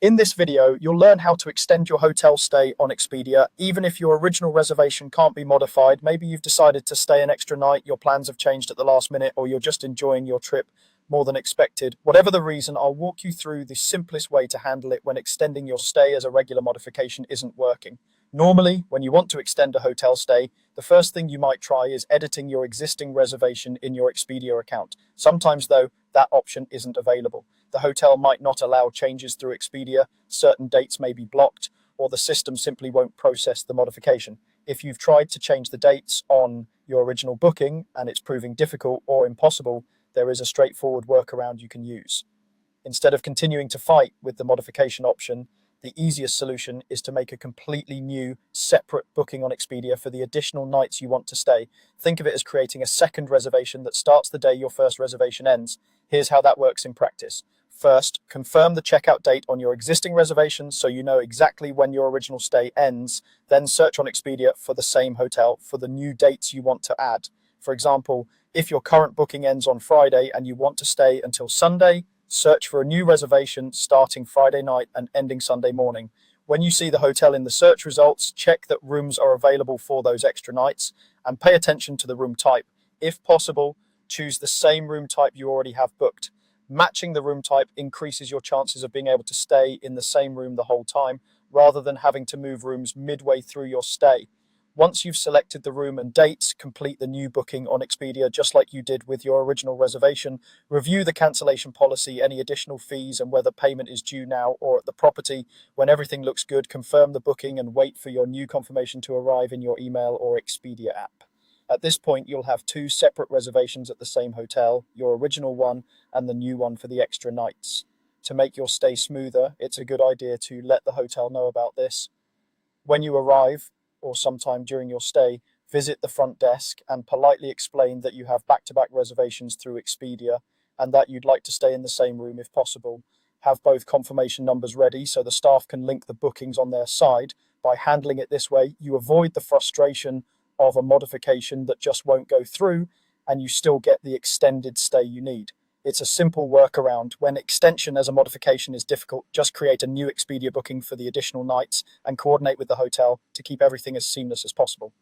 In this video, you'll learn how to extend your hotel stay on Expedia, even if your original reservation can't be modified. Maybe you've decided to stay an extra night, your plans have changed at the last minute, or you're just enjoying your trip more than expected. Whatever the reason, I'll walk you through the simplest way to handle it when extending your stay as a regular modification isn't working. Normally, when you want to extend a hotel stay, the first thing you might try is editing your existing reservation in your Expedia account. Sometimes, though, that option isn't available. The hotel might not allow changes through Expedia, certain dates may be blocked, or the system simply won't process the modification. If you've tried to change the dates on your original booking and it's proving difficult or impossible, there is a straightforward workaround you can use. Instead of continuing to fight with the modification option, the easiest solution is to make a completely new, separate booking on Expedia for the additional nights you want to stay. Think of it as creating a second reservation that starts the day your first reservation ends. Here's how that works in practice. First, confirm the checkout date on your existing reservation so you know exactly when your original stay ends. Then search on Expedia for the same hotel for the new dates you want to add. For example, if your current booking ends on Friday and you want to stay until Sunday, search for a new reservation starting Friday night and ending Sunday morning. When you see the hotel in the search results, check that rooms are available for those extra nights and pay attention to the room type. If possible, choose the same room type you already have booked. Matching the room type increases your chances of being able to stay in the same room the whole time, rather than having to move rooms midway through your stay. Once you've selected the room and dates, complete the new booking on Expedia just like you did with your original reservation. Review the cancellation policy, any additional fees, and whether payment is due now or at the property. When everything looks good, confirm the booking and wait for your new confirmation to arrive in your email or Expedia app. At this point, you'll have two separate reservations at the same hotel, your original one and the new one for the extra nights. To make your stay smoother, it's a good idea to let the hotel know about this. When you arrive, or sometime during your stay, visit the front desk and politely explain that you have back-to-back reservations through Expedia and that you'd like to stay in the same room if possible. Have both confirmation numbers ready so the staff can link the bookings on their side. By handling it this way, you avoid the frustration of a modification that just won't go through and you still get the extended stay you need. It's a simple workaround. When extension as a modification is difficult, just create a new Expedia booking for the additional nights and coordinate with the hotel to keep everything as seamless as possible.